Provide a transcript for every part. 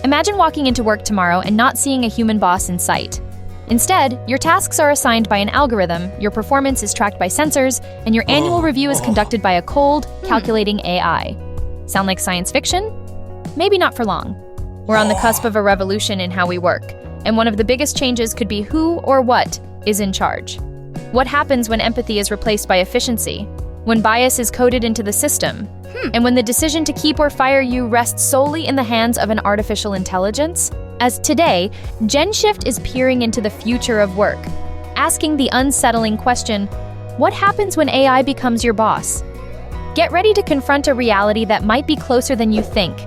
Imagine walking into work tomorrow and not seeing a human boss in sight. Instead, your tasks are assigned by an algorithm, your performance is tracked by sensors, and your annual review is conducted by a cold, calculating AI. Sound like science fiction? Maybe not for long. We're on the cusp of a revolution in how we work, and one of the biggest changes could be who or what is in charge. What happens when empathy is replaced by efficiency? When bias is coded into the system? And when the decision to keep or fire you rests solely in the hands of an artificial intelligence? As today, GENSHIFT is peering into the future of work, asking the unsettling question, what happens when AI becomes your boss? Get ready to confront a reality that might be closer than you think.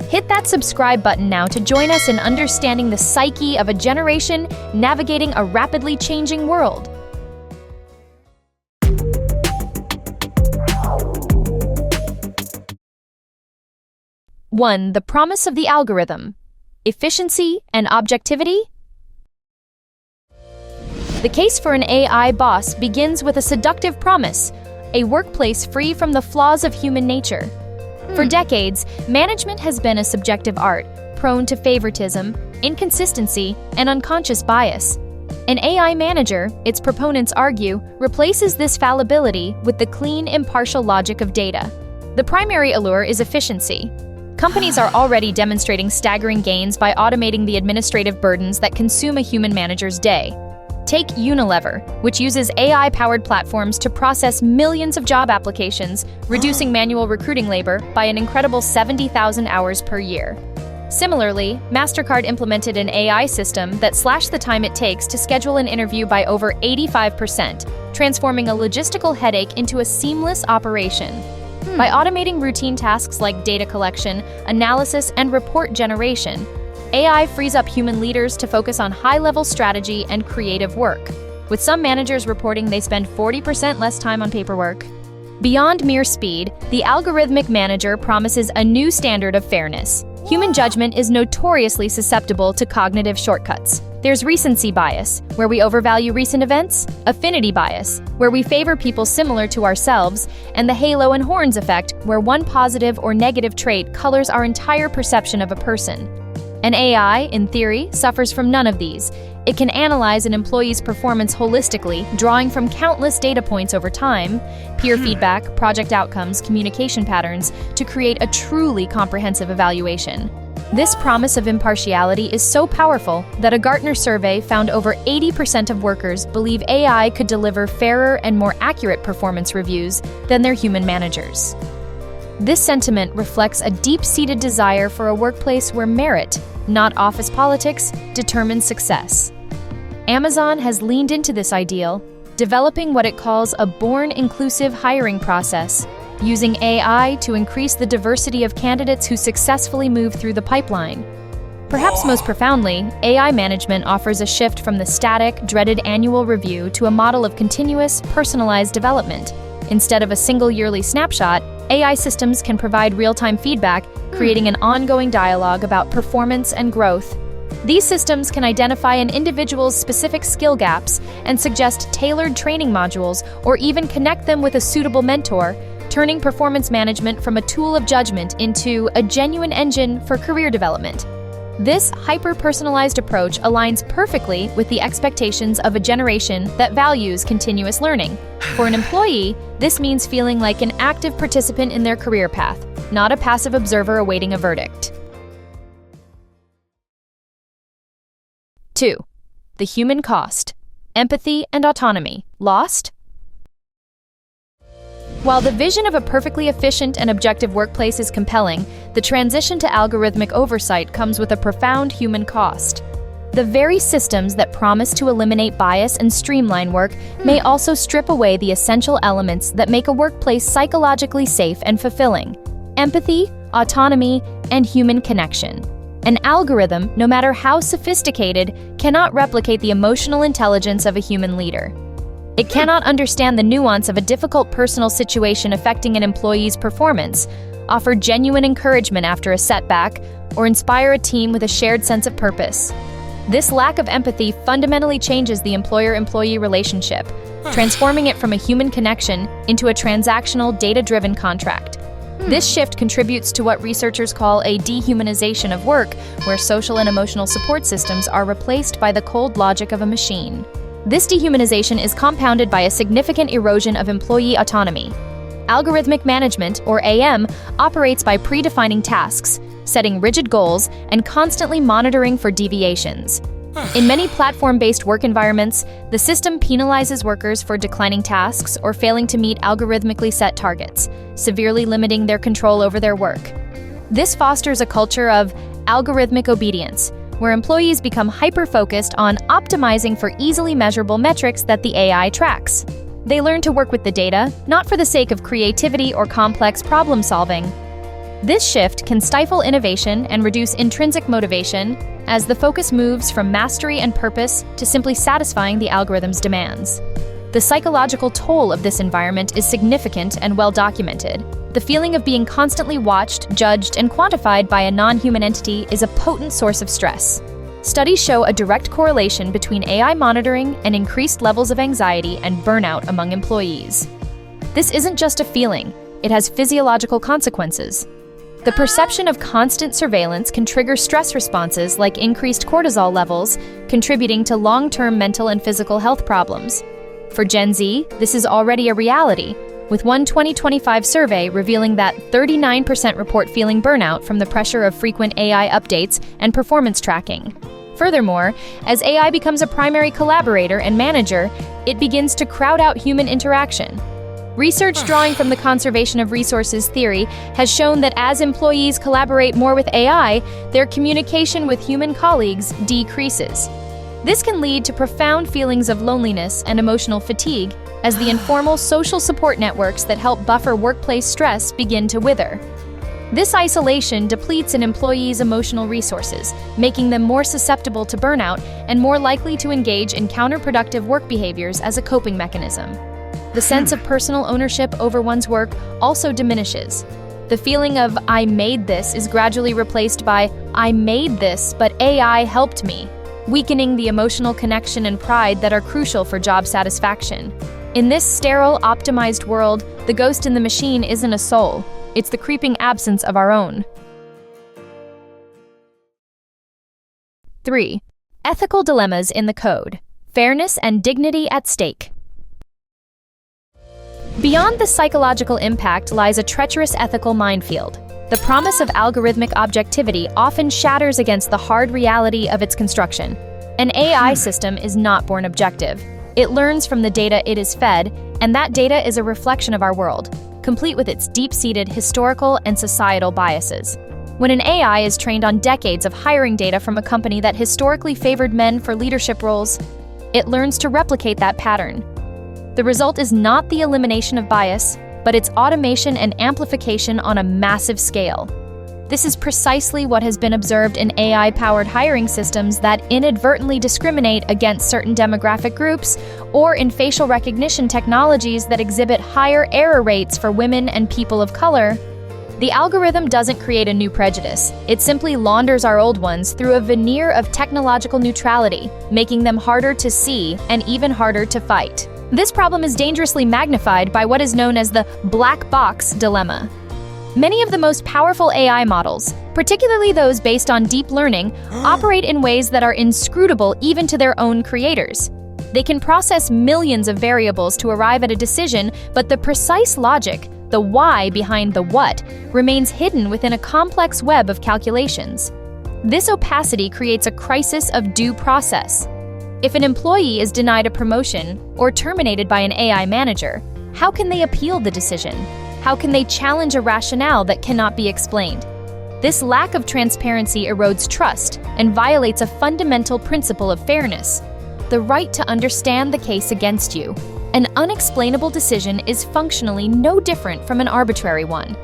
Hit that subscribe button now to join us in understanding the psyche of a generation navigating a rapidly changing world. 1. The promise of the algorithm. Efficiency and objectivity? The case for an AI boss begins with a seductive promise, a workplace free from the flaws of human nature. For decades, management has been a subjective art, prone to favoritism, inconsistency, and unconscious bias. An AI manager, its proponents argue, replaces this fallibility with the clean, impartial logic of data. The primary allure is efficiency. Companies are already demonstrating staggering gains by automating the administrative burdens that consume a human manager's day. Take Unilever, which uses AI-powered platforms to process millions of job applications, reducing manual recruiting labor by an incredible 70,000 hours per year. Similarly, MasterCard implemented an AI system that slashed the time it takes to schedule an interview by over 85%, transforming a logistical headache into a seamless operation. By automating routine tasks like data collection, analysis, and report generation, AI frees up human leaders to focus on high-level strategy and creative work, with some managers reporting they spend 40% less time on paperwork. Beyond mere speed, the algorithmic manager promises a new standard of fairness. Human judgment is notoriously susceptible to cognitive shortcuts. There's recency bias, where we overvalue recent events, affinity bias, where we favor people similar to ourselves, and the halo and horns effect, where one positive or negative trait colors our entire perception of a person. An AI, in theory, suffers from none of these. It can analyze an employee's performance holistically, drawing from countless data points over time, peer feedback, project outcomes, communication patterns, to create a truly comprehensive evaluation. This promise of impartiality is so powerful that a Gartner survey found over 80% of workers believe AI could deliver fairer and more accurate performance reviews than their human managers. This sentiment reflects a deep-seated desire for a workplace where merit, not office politics, determines success. Amazon has leaned into this ideal, developing what it calls a born-inclusive hiring process, using AI to increase the diversity of candidates who successfully move through the pipeline. Perhaps most profoundly, AI management offers a shift from the static, dreaded annual review to a model of continuous, personalized development. Instead of a single yearly snapshot, AI systems can provide real-time feedback, creating an ongoing dialogue about performance and growth. These systems can identify an individual's specific skill gaps and suggest tailored training modules or even connect them with a suitable mentor, turning performance management from a tool of judgment into a genuine engine for career development. This hyper-personalized approach aligns perfectly with the expectations of a generation that values continuous learning. For an employee, this means feeling like an active participant in their career path, not a passive observer awaiting a verdict. 2. The human cost. Empathy and autonomy. Lost? While the vision of a perfectly efficient and objective workplace is compelling, the transition to algorithmic oversight comes with a profound human cost. The very systems that promise to eliminate bias and streamline work may also strip away the essential elements that make a workplace psychologically safe and fulfilling: empathy, autonomy, and human connection. An algorithm, no matter how sophisticated, cannot replicate the emotional intelligence of a human leader. It cannot understand the nuance of a difficult personal situation affecting an employee's performance, offer genuine encouragement after a setback, or inspire a team with a shared sense of purpose. This lack of empathy fundamentally changes the employer-employee relationship, transforming it from a human connection into a transactional, data-driven contract. This shift contributes to what researchers call a dehumanization of work, where social and emotional support systems are replaced by the cold logic of a machine. This dehumanization is compounded by a significant erosion of employee autonomy. Algorithmic management, or AM, operates by predefining tasks, setting rigid goals, and constantly monitoring for deviations. In many platform-based work environments, the system penalizes workers for declining tasks or failing to meet algorithmically set targets, severely limiting their control over their work. This fosters a culture of algorithmic obedience, where employees become hyper-focused on optimizing for easily measurable metrics that the AI tracks. They learn to work with the data, not for the sake of creativity or complex problem-solving. This shift can stifle innovation and reduce intrinsic motivation as the focus moves from mastery and purpose to simply satisfying the algorithm's demands. The psychological toll of this environment is significant and well documented. The feeling of being constantly watched, judged, and quantified by a non-human entity is a potent source of stress. Studies show a direct correlation between AI monitoring and increased levels of anxiety and burnout among employees. This isn't just a feeling, it has physiological consequences. The perception of constant surveillance can trigger stress responses like increased cortisol levels, contributing to long-term mental and physical health problems. For Gen Z, this is already a reality, with one 2025 survey revealing that 39% report feeling burnout from the pressure of frequent AI updates and performance tracking. Furthermore, as AI becomes a primary collaborator and manager, it begins to crowd out human interaction. Research drawing from the conservation of resources theory has shown that as employees collaborate more with AI, their communication with human colleagues decreases. This can lead to profound feelings of loneliness and emotional fatigue as the informal social support networks that help buffer workplace stress begin to wither. This isolation depletes an employee's emotional resources, making them more susceptible to burnout and more likely to engage in counterproductive work behaviors as a coping mechanism. The sense of personal ownership over one's work also diminishes. The feeling of "I made this" is gradually replaced by "I made this, but AI helped me," weakening the emotional connection and pride that are crucial for job satisfaction. In this sterile, optimized world, the ghost in the machine isn't a soul, it's the creeping absence of our own. 3. Ethical dilemmas in the code. Fairness and dignity at stake. Beyond the psychological impact lies a treacherous ethical minefield. The promise of algorithmic objectivity often shatters against the hard reality of its construction. An AI system is not born objective. It learns from the data it is fed, and that data is a reflection of our world, complete with its deep-seated historical and societal biases. When an AI is trained on decades of hiring data from a company that historically favored men for leadership roles, it learns to replicate that pattern. The result is not the elimination of bias, but its automation and amplification on a massive scale. This is precisely what has been observed in AI-powered hiring systems that inadvertently discriminate against certain demographic groups, or in facial recognition technologies that exhibit higher error rates for women and people of color. The algorithm doesn't create a new prejudice. It simply launders our old ones through a veneer of technological neutrality, making them harder to see and even harder to fight. This problem is dangerously magnified by what is known as the black box dilemma. Many of the most powerful AI models, particularly those based on deep learning, operate in ways that are inscrutable even to their own creators. They can process millions of variables to arrive at a decision, but the precise logic, the why behind the what, remains hidden within a complex web of calculations. This opacity creates a crisis of due process. If an employee is denied a promotion or terminated by an AI manager, how can they appeal the decision? How can they challenge a rationale that cannot be explained? This lack of transparency erodes trust and violates a fundamental principle of fairness: the right to understand the case against you. An unexplainable decision is functionally no different from an arbitrary one.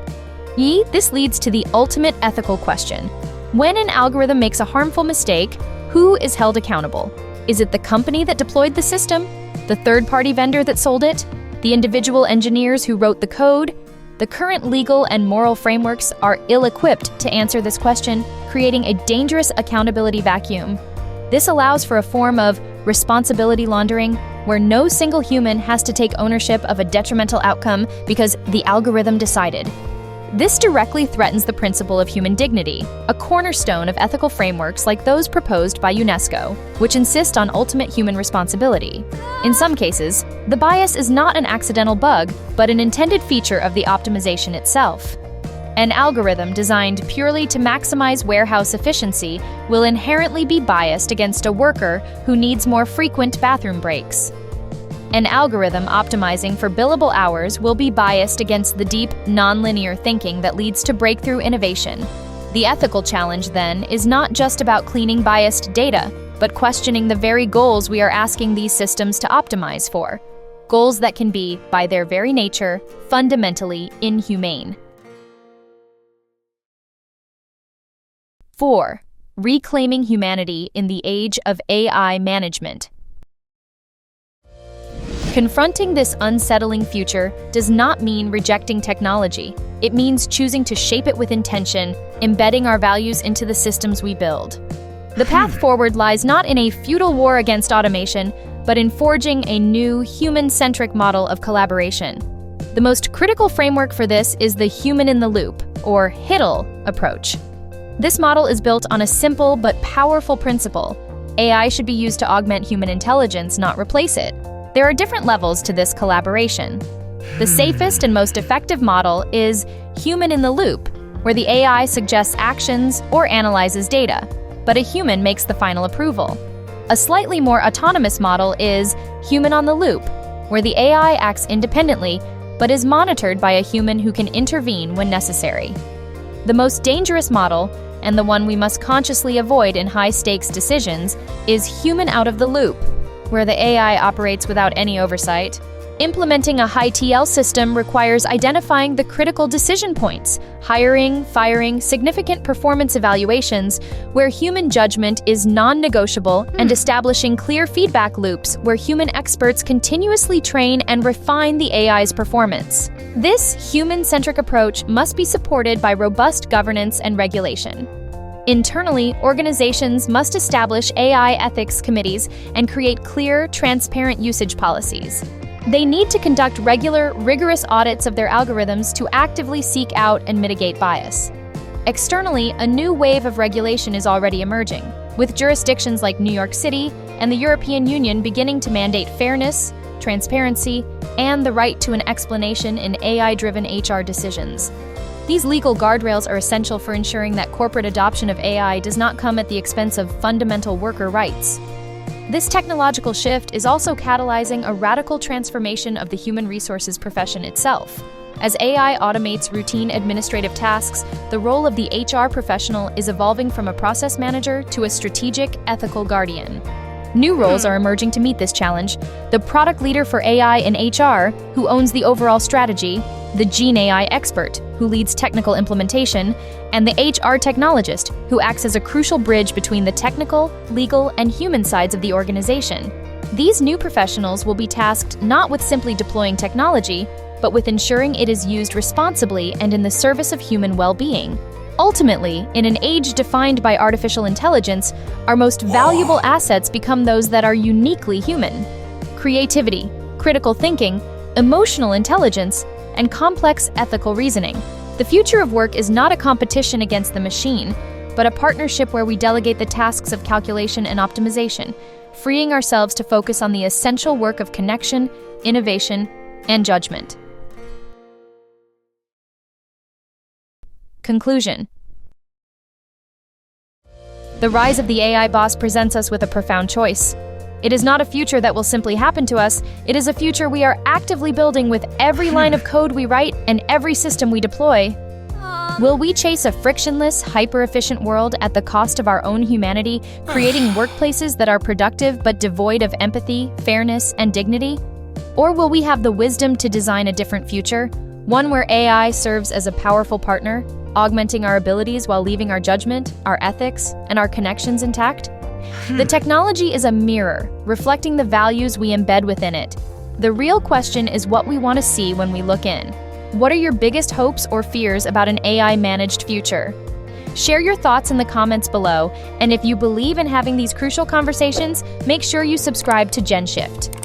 This leads to the ultimate ethical question. When an algorithm makes a harmful mistake, who is held accountable? Is it the company that deployed the system? The third-party vendor that sold it? The individual engineers who wrote the code? The current legal and moral frameworks are ill-equipped to answer this question, creating a dangerous accountability vacuum. This allows for a form of responsibility laundering, where no single human has to take ownership of a detrimental outcome because the algorithm decided. This directly threatens the principle of human dignity, a cornerstone of ethical frameworks like those proposed by UNESCO, which insist on ultimate human responsibility. In some cases, the bias is not an accidental bug, but an intended feature of the optimization itself. An algorithm designed purely to maximize warehouse efficiency will inherently be biased against a worker who needs more frequent bathroom breaks. An algorithm optimizing for billable hours will be biased against the deep, nonlinear thinking that leads to breakthrough innovation. The ethical challenge, then, is not just about cleaning biased data, but questioning the very goals we are asking these systems to optimize for. Goals that can be, by their very nature, fundamentally inhumane. 4. Reclaiming humanity in the age of AI management. Confronting this unsettling future does not mean rejecting technology. It means choosing to shape it with intention, embedding our values into the systems we build. The path forward lies not in a futile war against automation, but in forging a new, human-centric model of collaboration. The most critical framework for this is the human-in-the-loop, or HITL, approach. This model is built on a simple but powerful principle. AI should be used to augment human intelligence, not replace it. There are different levels to this collaboration. The safest and most effective model is human-in-the-loop, where the AI suggests actions or analyzes data, but a human makes the final approval. A slightly more autonomous model is human-on-the-loop, where the AI acts independently, but is monitored by a human who can intervene when necessary. The most dangerous model, and the one we must consciously avoid in high-stakes decisions, is human-out-of-the-loop, where the AI operates without any oversight. Implementing a high TL system requires identifying the critical decision points, hiring, firing, significant performance evaluations, where human judgment is non-negotiable, and establishing clear feedback loops where human experts continuously train and refine the AI's performance. This human-centric approach must be supported by robust governance and regulation. Internally, organizations must establish AI ethics committees and create clear, transparent usage policies. They need to conduct regular, rigorous audits of their algorithms to actively seek out and mitigate bias. Externally, a new wave of regulation is already emerging, with jurisdictions like New York City and the European Union beginning to mandate fairness, transparency, and the right to an explanation in AI-driven HR decisions. These legal guardrails are essential for ensuring that corporate adoption of AI does not come at the expense of fundamental worker rights. This technological shift is also catalyzing a radical transformation of the human resources profession itself. As AI automates routine administrative tasks, the role of the HR professional is evolving from a process manager to a strategic, ethical guardian. New roles are emerging to meet this challenge: the product leader for AI in HR, who owns the overall strategy, the Gen AI expert, who leads technical implementation, and the HR technologist, who acts as a crucial bridge between the technical, legal, and human sides of the organization. These new professionals will be tasked not with simply deploying technology, but with ensuring it is used responsibly and in the service of human well-being. Ultimately, in an age defined by artificial intelligence, our most valuable assets become those that are uniquely human. Creativity, critical thinking, emotional intelligence, and complex ethical reasoning. The future of work is not a competition against the machine, but a partnership where we delegate the tasks of calculation and optimization, freeing ourselves to focus on the essential work of connection, innovation, and judgment. Conclusion. The rise of the AI boss presents us with a profound choice. It is not a future that will simply happen to us, it is a future we are actively building with every line of code we write and every system we deploy. Will we chase a frictionless, hyper-efficient world at the cost of our own humanity, creating workplaces that are productive but devoid of empathy, fairness, and dignity? Or will we have the wisdom to design a different future, one where AI serves as a powerful partner, augmenting our abilities while leaving our judgment, our ethics, and our connections intact? The technology is a mirror, reflecting the values we embed within it. The real question is what we want to see when we look in. What are your biggest hopes or fears about an AI-managed future? Share your thoughts in the comments below, and if you believe in having these crucial conversations, make sure you subscribe to GenShift.